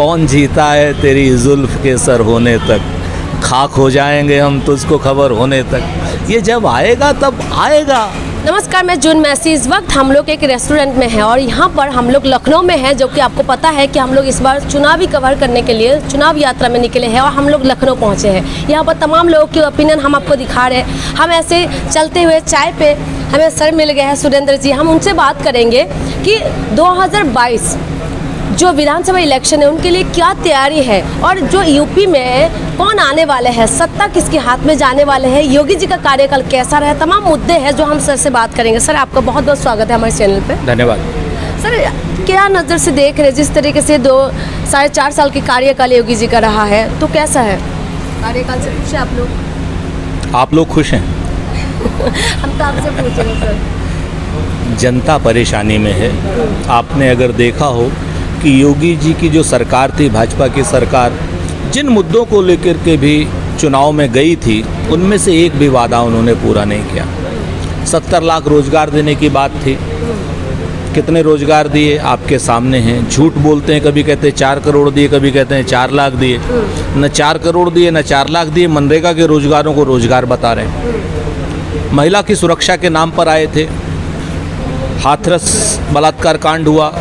कौन जीता है तेरी जुल्फ के सर होने तक, खाक हो जाएंगे हम तुझको खबर होने तक। ये जब आएगा तब आएगा। नमस्कार, मैं जून मैसी। इस वक्त हम लोग एक रेस्टोरेंट में हैं और यहाँ पर हम लोग लखनऊ में हैं, जो कि आपको पता है कि हम लोग इस बार चुनावी कवर करने के लिए चुनाव यात्रा में निकले हैं और हम लोग लखनऊ पहुँचे हैं। यहाँ पर तमाम लोगों की ओपिनियन हम आपको दिखा रहे हैं। हम ऐसे चलते हुए चाय पे हमें सर मिल गए हैं सुरेंद्र जी। हम उनसे बात करेंगे कि 2022 जो विधानसभा इलेक्शन है उनके लिए क्या तैयारी है और जो यूपी में कौन आने वाले हैं, सत्ता किसके हाथ में जाने वाले हैं, योगी जी का कार्यकाल कैसा रहा, तमाम मुद्दे हैं जो हम सर से बात करेंगे। सर, आपका बहुत बहुत स्वागत है हमारे चैनल पे। धन्यवाद। सर, क्या नज़र से देख रहे हैं जिस तरीके से 4.5 साल के कार्यकाल योगी जी का रहा है, तो कैसा है कार्यकाल से? खुश है आप लोग? आप लोग खुश हैं? हम तो आपसे पूछेंगे सर। जनता परेशानी में है। आपने अगर देखा हो कि योगी जी की जो सरकार थी, भाजपा की सरकार, जिन मुद्दों को लेकर के भी चुनाव में गई थी, उनमें से एक भी वादा उन्होंने पूरा नहीं किया। 70 लाख रोजगार देने की बात थी। कितने रोजगार दिए आपके सामने हैं। झूठ बोलते हैं, कभी कहते हैं 4 करोड़ दिए, कभी कहते हैं 4 लाख दिए। न 4 करोड़ दिए न 4 लाख दिए। मनरेगा के रोजगारों को रोजगार बता रहे हैं। महिला की सुरक्षा के नाम पर आए थे। हाथरस बलात्कार कांड हुआ,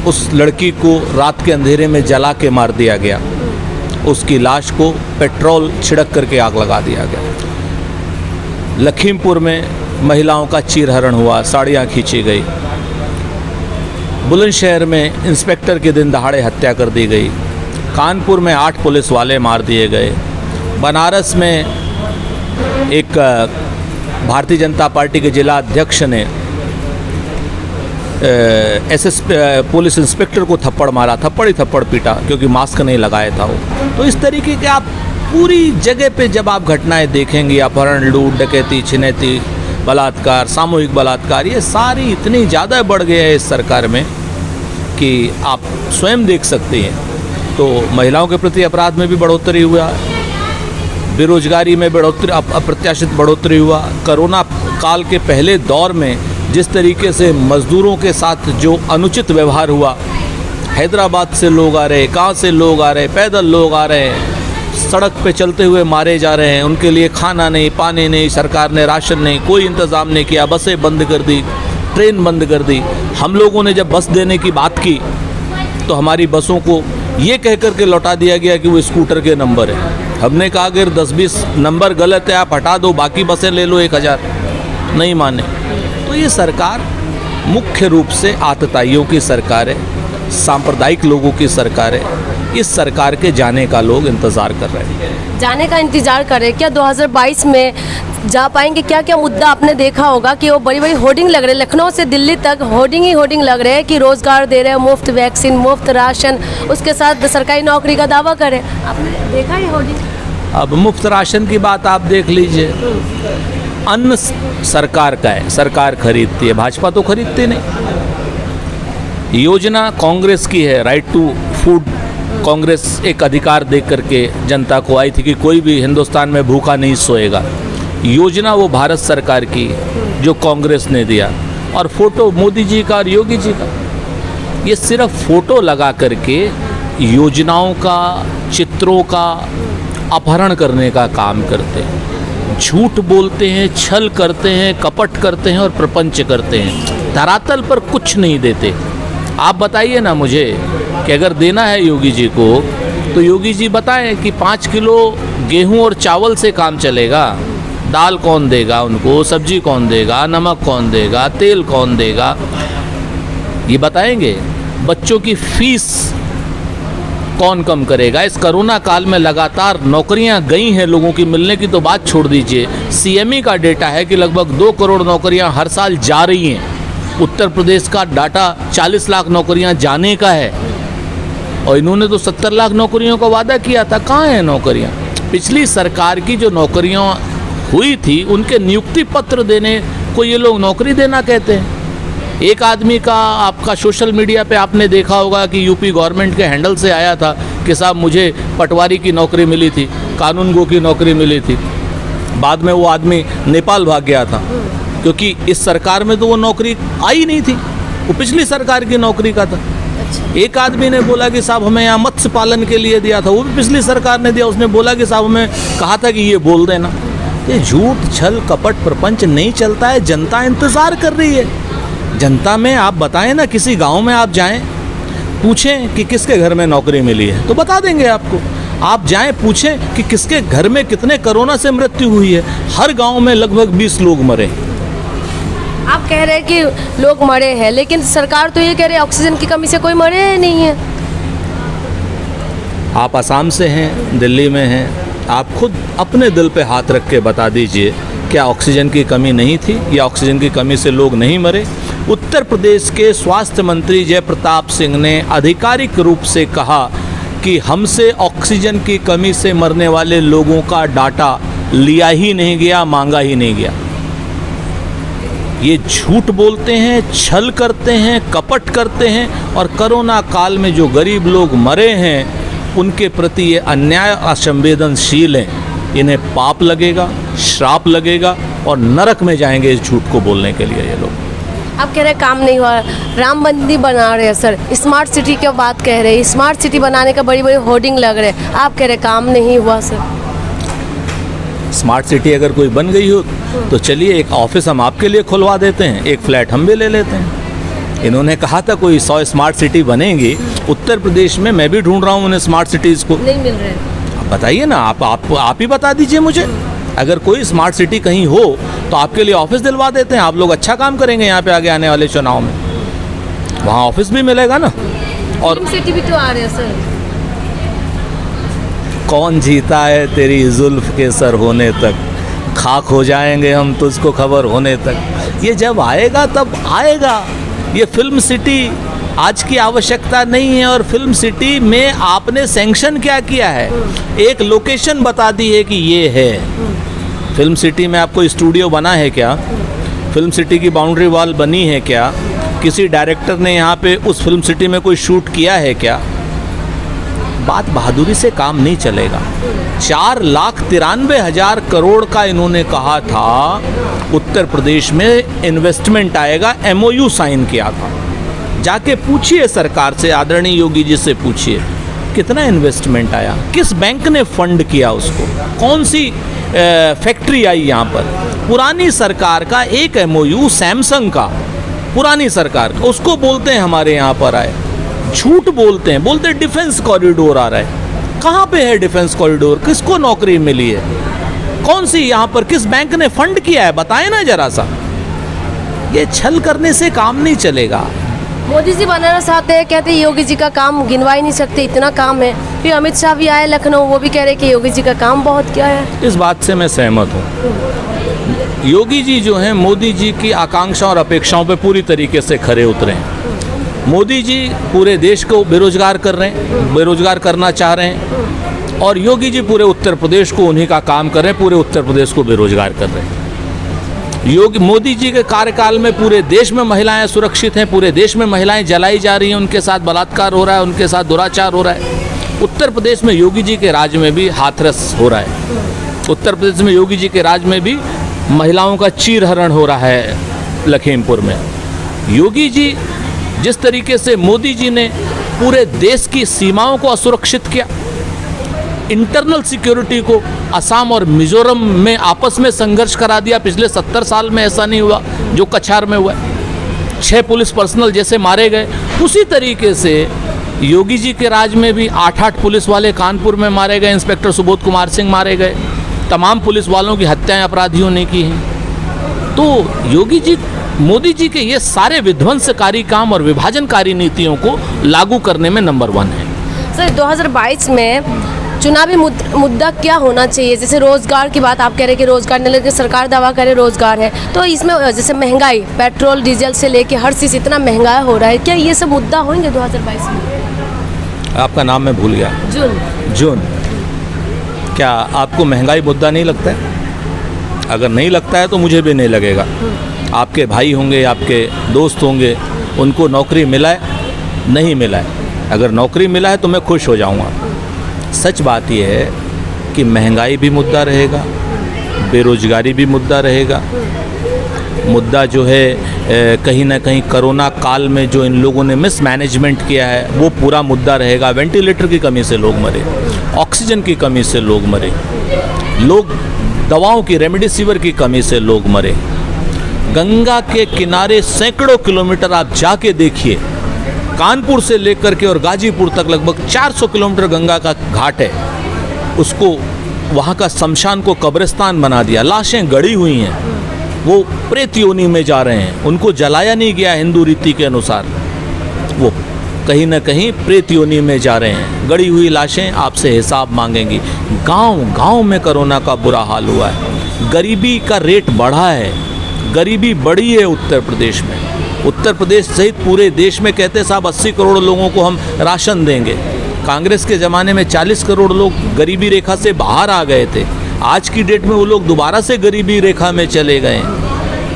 उस लड़की को रात के अंधेरे में जला के मार दिया गया। उसकी लाश को पेट्रोल छिड़क करके आग लगा दिया गया। लखीमपुर में महिलाओं का चीरहरण हुआ, साड़ियाँ खींची गई। बुलंदशहर में इंस्पेक्टर के दिन दहाड़े हत्या कर दी गई। कानपुर में 8 पुलिस वाले मार दिए गए। बनारस में एक भारतीय जनता पार्टी के जिला अध्यक्ष ने पुलिस इंस्पेक्टर को थप्पड़ मारा, थप्पड़ ही थप्पड़ पीटा क्योंकि मास्क नहीं लगाया था वो। तो इस तरीके के आप पूरी जगह पे जब आप घटनाएं देखेंगे, अपहरण, लूट, डकैती, छिनैती, बलात्कार, सामूहिक बलात्कार, ये सारी इतनी ज़्यादा बढ़ गया है इस सरकार में कि आप स्वयं देख सकते हैं। तो महिलाओं के प्रति अपराध में भी बढ़ोतरी हुआ, बेरोजगारी में बढ़ोतरी, अप्रत्याशित बढ़ोतरी हुआ। कोरोना काल के पहले दौर में जिस तरीके से मज़दूरों के साथ जो अनुचित व्यवहार हुआ, हैदराबाद से लोग आ रहे, कहाँ से लोग आ रहे, पैदल लोग आ रहे हैं, सड़क पे चलते हुए मारे जा रहे हैं। उनके लिए खाना नहीं, पानी नहीं, सरकार ने राशन नहीं, कोई इंतज़ाम नहीं किया। बसें बंद कर दी, ट्रेन बंद कर दी। हम लोगों ने जब बस देने की बात की तो हमारी बसों को ये कह कर के लौटा दिया गया कि वो स्कूटर के नंबर है। हमने कहा अगर 10-20 नंबर गलत है आप हटा दो, बाकी बसें ले लो 1000। नहीं माने। तो ये सरकार मुख्य रूप से आतताइयों की सरकार है, सांप्रदायिक लोगों की सरकार है। इस सरकार के जाने का लोग इंतज़ार कर रहे हैं। जाने का इंतज़ार कर रहे हैं। क्या 2022 में जा पाएंगे? क्या क्या मुद्दा आपने देखा होगा कि वो बड़ी बड़ी होर्डिंग लग रहे हैं, लखनऊ से दिल्ली तक होर्डिंग ही होर्डिंग लग रहे हैं कि रोज़गार दे रहे हैं, मुफ्त वैक्सीन, मुफ्त राशन, उसके साथ सरकारी नौकरी का दावा कर रहे हैं। आपने देखा है होर्डिंग? अब मुफ्त राशन की बात आप देख लीजिए। अन्न सरकार का है, सरकार खरीदती है, भाजपा तो खरीदती नहीं। योजना कांग्रेस की है, राइट टू फूड। कांग्रेस एक अधिकार दे करके जनता को आई थी कि कोई भी हिंदुस्तान में भूखा नहीं सोएगा। योजना वो भारत सरकार की जो कांग्रेस ने दिया। और फोटो मोदी जी का और योगी जी का, ये सिर्फ फोटो लगा करके योजनाओं का, चित्रों का अपहरण करने का काम करते हैं। झूठ बोलते हैं, छल करते हैं, कपट करते हैं और प्रपंच करते हैं। धरातल पर कुछ नहीं देते। आप बताइए ना मुझे कि अगर देना है योगी जी को तो योगी जी बताएं कि 5 किलो गेहूं और चावल से काम चलेगा। दाल कौन देगा उनको, सब्जी कौन देगा, नमक कौन देगा, तेल कौन देगा, ये बताएंगे। बच्चों की फीस कौन कम करेगा? इस कोरोना काल में लगातार नौकरियां गई हैं लोगों की, मिलने की तो बात छोड़ दीजिए। सीएमई का डेटा है कि लगभग 2 करोड़ नौकरियां हर साल जा रही हैं। उत्तर प्रदेश का डाटा 40 लाख नौकरियां जाने का है और इन्होंने तो 70 लाख नौकरियों का वादा किया था। कहाँ हैं नौकरियां? पिछली सरकार की जो नौकरियां हुई थी उनके नियुक्ति पत्र देने को ये लोग नौकरी देना कहते हैं। एक आदमी का आपका सोशल मीडिया पे आपने देखा होगा कि यूपी गवर्नमेंट के हैंडल से आया था कि साहब मुझे पटवारी की नौकरी मिली थी, कानून गो की नौकरी मिली थी। बाद में वो आदमी नेपाल भाग गया था क्योंकि इस सरकार में तो वो नौकरी आई नहीं थी, वो पिछली सरकार की नौकरी का था। अच्छा। एक आदमी ने बोला कि साहब हमें यहाँ मत्स्य पालन के लिए दिया था, वो भी पिछली सरकार ने दिया। उसने बोला कि साहब हमें कहा था कि ये बोल देना। ये झूठ छल कपट प्रपंच नहीं चलता है। जनता इंतज़ार कर रही है। जनता में आप बताएं ना, किसी गांव में आप जाएं, पूछें कि किसके घर में नौकरी मिली है तो बता देंगे आपको। आप जाएं पूछें कि किसके घर में कितने कोरोना से मृत्यु हुई है, हर गांव में लगभग 20 लोग मरे। आप कह रहे हैं कि लोग मरे हैं, लेकिन सरकार तो ये कह रही है ऑक्सीजन की कमी से कोई मरे नहीं है। आप असम से हैं, दिल्ली में हैं, आप खुद अपने दिल पे हाथ रख के बता दीजिए, क्या ऑक्सीजन की कमी नहीं थी या ऑक्सीजन की कमी से लोग नहीं मरे? उत्तर प्रदेश के स्वास्थ्य मंत्री जयप्रताप सिंह ने आधिकारिक रूप से कहा कि हमसे ऑक्सीजन की कमी से मरने वाले लोगों का डाटा लिया ही नहीं गया, मांगा ही नहीं गया। ये झूठ बोलते हैं, छल करते हैं, कपट करते हैं और कोरोना काल में जो गरीब लोग मरे हैं उनके प्रति ये अन्याय असंवेदनशील हैं। इन्हें पाप लगेगा, श्राप लगेगा और नरक में जाएंगे इस झूठ को बोलने के लिए ये लोग। आप कह रहे हैं काम नहीं हुआ, राम मंदिर बना रहे हैं सर, स्मार्ट सिटी की बात कह रहे हैं, स्मार्ट सिटी बनाने का बड़ी बड़ी होर्डिंग लग रहे हैं, आप कह रहे हैं काम नहीं हुआ सर। स्मार्ट सिटी अगर कोई बन गई हो तो चलिए एक ऑफिस हम आपके लिए खुलवा देते हैं, एक फ्लैट हम भी ले लेते हैं। इन्होंने कहा था कोई 100 स्मार्ट सिटी बनेंगी उत्तर प्रदेश में, मैं भी ढूंढ रहा हूँ उन्हें स्मार्ट सिटीज़ को, नहीं मिल रहे। बताइए ना, आप ही बता दीजिए मुझे। अगर कोई स्मार्ट सिटी कहीं हो तो आपके लिए ऑफिस दिलवा देते हैं, आप लोग अच्छा काम करेंगे यहाँ पे आगे आने वाले चुनाव में, वहाँ ऑफिस भी मिलेगा ना। और फिल्म सिटी भी तो आ रहे हैं सर। कौन जीता है तेरी जुल्फ के सर होने तक, खाक हो जाएंगे हम तुझको खबर होने तक। ये जब आएगा तब आएगा। ये फिल्म सिटी आज की आवश्यकता नहीं है। और फिल्म सिटी में आपने सैंक्शन क्या किया है? एक लोकेशन बता दी है कि ये है। फिल्म सिटी में आपको स्टूडियो बना है क्या? फिल्म सिटी की बाउंड्री वॉल बनी है क्या? किसी डायरेक्टर ने यहाँ पे उस फिल्म सिटी में कोई शूट किया है क्या? बात बहादुरी से काम नहीं चलेगा। 4,93,000 करोड़ का इन्होंने कहा था उत्तर प्रदेश में इन्वेस्टमेंट आएगा, MOU साइन किया था। जाके पूछिए सरकार से, आदरणीय योगी जी से पूछिए कितना इन्वेस्टमेंट आया, किस बैंक ने फंड किया उसको, कौन सी फैक्ट्री आई यहाँ पर। पुरानी सरकार का एक MOU सैमसंग का, पुरानी सरकार का, उसको बोलते हैं हमारे यहाँ पर आए। झूठ बोलते हैं, बोलते हैं डिफेंस कॉरिडोर आ रहा है। कहाँ पे है डिफेंस कॉरिडोर? किसको नौकरी मिली है? कौन सी यहाँ पर किस बैंक ने फंड किया है? बताए ना जरा सा। ये छल करने से काम नहीं चलेगा। मोदी जी बनाना चाहते हैं, कहते हैं योगी जी का काम गिनवा ही नहीं सकते, इतना काम है। फिर अमित शाह भी आए लखनऊ, वो भी कह रहे कि योगी जी का काम बहुत क्या है। इस बात से मैं सहमत हूँ। योगी जी जो हैं मोदी जी की आकांक्षा और अपेक्षाओं पे पूरी तरीके से खरे उतरे हैं। मोदी जी पूरे देश को बेरोजगार कर रहे हैं, बेरोजगार करना चाह रहे हैं, और योगी जी पूरे उत्तर प्रदेश को उन्हीं का काम कर रहे हैं, पूरे उत्तर प्रदेश को बेरोजगार कर रहे हैं। मोदी जी के कार्यकाल में पूरे देश में महिलाएं सुरक्षित हैं, पूरे देश में महिलाएं जलाई जा रही हैं, उनके साथ बलात्कार हो रहा है, उनके साथ दुराचार हो रहा है। उत्तर प्रदेश में योगी जी के राज में भी हाथरस हो रहा है। उत्तर प्रदेश में योगी जी के राज में भी महिलाओं का चीरहरण हो रहा है लखीमपुर में। योगी जी जिस तरीके से मोदी जी ने पूरे देश की सीमाओं को असुरक्षित किया, इंटरनल सिक्योरिटी को असम और मिजोरम में आपस में संघर्ष करा दिया। पिछले 70 साल में ऐसा नहीं हुआ जो कछार में हुआ। 6 पुलिस पर्सनल जैसे मारे गए, उसी तरीके से योगी जी के राज में भी 8 पुलिस वाले कानपुर में मारे गए, इंस्पेक्टर सुबोध कुमार सिंह मारे गए। तमाम पुलिस वालों की हत्याएं अपराधियों ने की हैं। तो योगी जी, मोदी जी के ये सारे विध्वंसकारी काम और विभाजनकारी नीतियों को लागू करने में नंबर 1 है। सर 2022 में चुनावी मुद्दा क्या होना चाहिए? जैसे रोजगार की बात आप कह रहे हैं कि रोजगार नहीं, लेकिन सरकार दावा करे रोजगार है, तो इसमें जैसे महंगाई, पेट्रोल डीजल से लेके हर चीज़ इतना महंगा हो रहा है, क्या ये सब मुद्दा होंगे 2022 में? आपका नाम मैं भूल गया। जून। क्या आपको महंगाई मुद्दा नहीं लगता है? अगर नहीं लगता है तो मुझे भी नहीं लगेगा। आपके भाई होंगे, आपके दोस्त होंगे, उनको नौकरी मिला है, नहीं मिला है। अगर नौकरी मिला है तो मैं खुश हो जाऊंगा। सच बात यह है कि महंगाई भी मुद्दा रहेगा, बेरोजगारी भी मुद्दा रहेगा। मुद्दा जो है कहीं ना कहीं कोरोना काल में जो इन लोगों ने मिसमैनेजमेंट किया है वो पूरा मुद्दा रहेगा। वेंटिलेटर की कमी से लोग मरे, ऑक्सीजन की कमी से लोग मरे, लोग दवाओं की रेमडेसिविर की कमी से लोग मरे। गंगा के किनारे सैकड़ों किलोमीटर आप जाके देखिए, कानपुर से लेकर के और गाजीपुर तक लगभग 400 किलोमीटर गंगा का घाट है, उसको वहाँ का शमशान को कब्रिस्तान बना दिया। लाशें गड़ी हुई हैं, वो प्रेत योनि में जा रहे हैं, उनको जलाया नहीं गया हिंदू रीति के अनुसार, वो कहीं ना कहीं प्रेत योनि में जा रहे हैं। गड़ी हुई लाशें आपसे हिसाब मांगेंगी। गांव में कोरोना का बुरा हाल हुआ है, गरीबी का रेट बढ़ा है, गरीबी बढ़ी है उत्तर प्रदेश में। उत्तर प्रदेश सहित पूरे देश में कहते साहब 80 करोड़ लोगों को हम राशन देंगे। कांग्रेस के ज़माने में 40 करोड़ लोग गरीबी रेखा से बाहर आ गए थे, आज की डेट में वो लोग दोबारा से गरीबी रेखा में चले गए।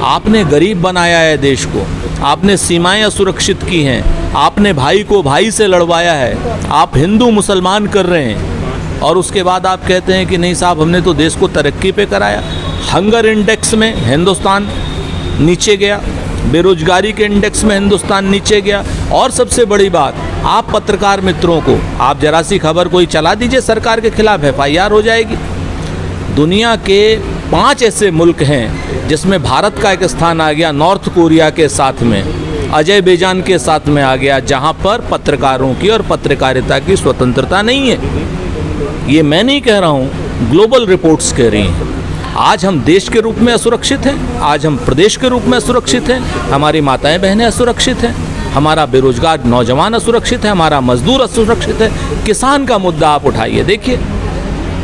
आपने गरीब बनाया है देश को, आपने सीमाएं असुरक्षित की हैं, आपने भाई को भाई से लड़वाया है, आप हिंदू मुसलमान कर रहे हैं और उसके बाद आप कहते हैं कि नहीं साहब हमने तो देश को तरक्की पे कराया। हंगर इंडेक्स में हिंदुस्तान नीचे गया, बेरोजगारी के इंडेक्स में हिंदुस्तान नीचे गया। और सबसे बड़ी बात, आप पत्रकार मित्रों को आप जरा सी खबर कोई चला दीजिए सरकार के खिलाफ FIR हो जाएगी। दुनिया के 5 ऐसे मुल्क हैं जिसमें भारत का एक स्थान आ गया, नॉर्थ कोरिया के साथ में, अजरबैजान के साथ में आ गया, जहां पर पत्रकारों की और पत्रकारिता की स्वतंत्रता नहीं है। ये मैं नहीं कह रहा हूं, ग्लोबल रिपोर्ट्स कह रही हैं। आज हम देश के रूप में असुरक्षित हैं, आज हम प्रदेश के रूप में असुरक्षित हैं, हमारी माताएं बहनें असुरक्षित हैं, हमारा बेरोजगार नौजवान असुरक्षित है, हमारा मजदूर असुरक्षित है। किसान का मुद्दा आप उठाइए, देखिए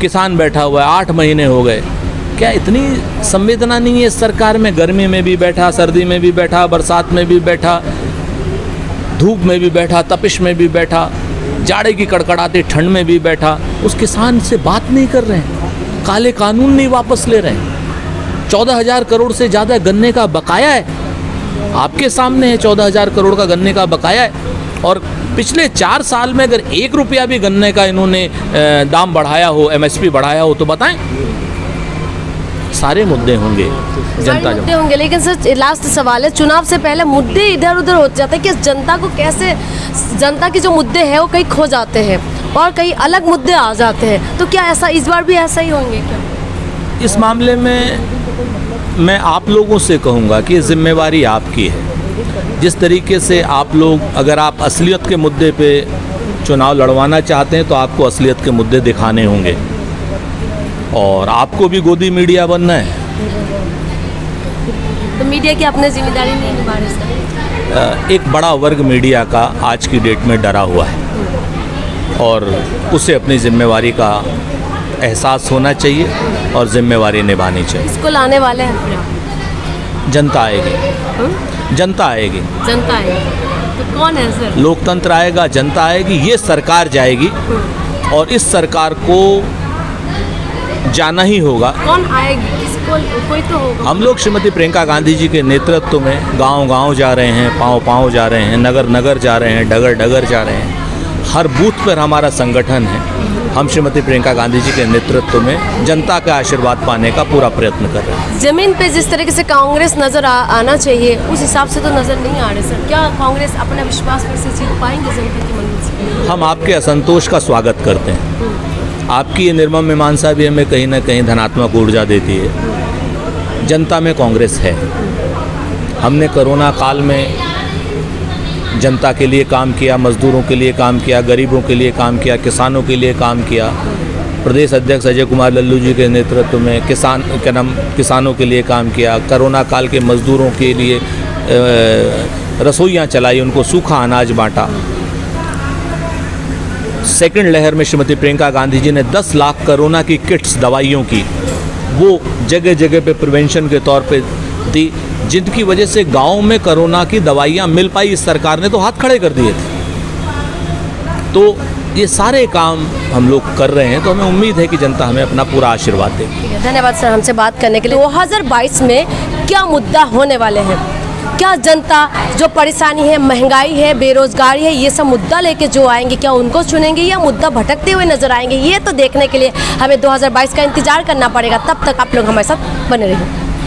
किसान बैठा हुआ है, 8 महीने हो गए। क्या इतनी संवेदना नहीं है सरकार में? गर्मी में भी बैठा, सर्दी में भी बैठा, बरसात में भी बैठा, धूप में भी बैठा, तपिश में भी बैठा, जाड़े की कड़कड़ाती ठंड में भी बैठा, उस किसान से बात नहीं कर रहे हैं, काले कानून नहीं वापस ले रहे हैं। 14,000 करोड़ से ज़्यादा गन्ने का बकाया है, आपके सामने है 14,000 करोड़ का गन्ने का बकाया है। और पिछले 4 साल में अगर 1 रुपया भी गन्ने का इन्होंने दाम बढ़ाया हो, MSP बढ़ाया हो तो बताएं। सारे मुद्दे होंगे, जनता मुद्दे होंगे, लेकिन सर लास्ट सवाल है, चुनाव से पहले मुद्दे इधर उधर हो जाते हैं कि जनता को कैसे, जनता के जो मुद्दे हैं वो कहीं खो जाते हैं और कहीं अलग मुद्दे आ जाते हैं, तो क्या ऐसा इस बार भी ऐसा ही होंगे क्या? इस मामले में मैं आप लोगों से कहूँगा कि जिम्मेवारी आपकी है। जिस तरीके से आप लोग, अगर आप असलियत के मुद्दे पे चुनाव लड़वाना चाहते हैं तो आपको असलियत के मुद्दे दिखाने होंगे और आपको भी गोदी मीडिया बनना है। तो मीडिया की अपनी जिम्मेदारी नहीं निभा रही सर? एक बड़ा वर्ग मीडिया का आज की डेट में डरा हुआ है और उसे अपनी जिम्मेवारी का एहसास होना चाहिए और जिम्मेवारी निभानी चाहिए। इसको लाने वाले हैं फिर आप? जनता आएगी, जनता आएगी, जनता आएगी। तो कौन है सर? लोकतंत्र आएगा, जनता आएगी, ये सरकार जाएगी और इस सरकार को जाना ही होगा। कौन आएगी? किसको? कोई तो होगा। हम लोग श्रीमती प्रियंका गांधी जी के नेतृत्व में गांव-गांव जा रहे हैं, पाँव-पाँव जा रहे हैं, नगर-नगर जा रहे हैं, डगर-डगर जा रहे हैं। हर बूथ पर हमारा संगठन है। हम श्रीमती प्रियंका गांधी जी के नेतृत्व में जनता का आशीर्वाद पाने का पूरा प्रयत्न कर रहे हैं। जमीन पे जिस तरीके से कांग्रेस नजर आना चाहिए उस हिसाब से तो नजर नहीं आ रहे सर। क्या कांग्रेस अपना विश्वास फिर से जीत पाएंगे जनता की मंदिर से? हम आपके असंतोष का स्वागत करते हैं। आपकी ये निर्मम मीमांसा भी हमें कहीं ना कहीं धनात्मक ऊर्जा देती है। जनता में कांग्रेस है। हमने कोरोना काल में जनता के लिए काम किया, मजदूरों के लिए काम किया, गरीबों के लिए काम किया, किसानों के लिए काम किया। प्रदेश अध्यक्ष अजय कुमार लल्लू जी के नेतृत्व में किसानों के लिए काम किया। कोरोना काल के मजदूरों के लिए रसोइयाँ चलाई, उनको सूखा अनाज बांटा। सेकंड लहर में श्रीमती प्रियंका गांधी जी ने 10 लाख कोरोना की किट्स दवाइयों की वो जगह जगह पे प्रिवेंशन के तौर पे दी, जिनकी वजह से गांव में कोरोना की दवाइयाँ मिल पाई। इस सरकार ने तो हाथ खड़े कर दिए थे। तो ये सारे काम हम लोग कर रहे हैं, तो हमें उम्मीद है कि जनता हमें अपना पूरा आशीर्वाद देगी। धन्यवाद सर हमसे बात करने के लिए। 2022 में क्या मुद्दा होने वाले हैं? क्या जनता जो परेशानी है, महंगाई है, बेरोजगारी है, ये सब मुद्दा लेके जो आएंगे, क्या उनको चुनेंगे या मुद्दा भटकते हुए नजर आएंगे? ये तो देखने के लिए हमें 2022 का इंतजार करना पड़ेगा। तब तक आप लोग हमारे साथ बने रहिए।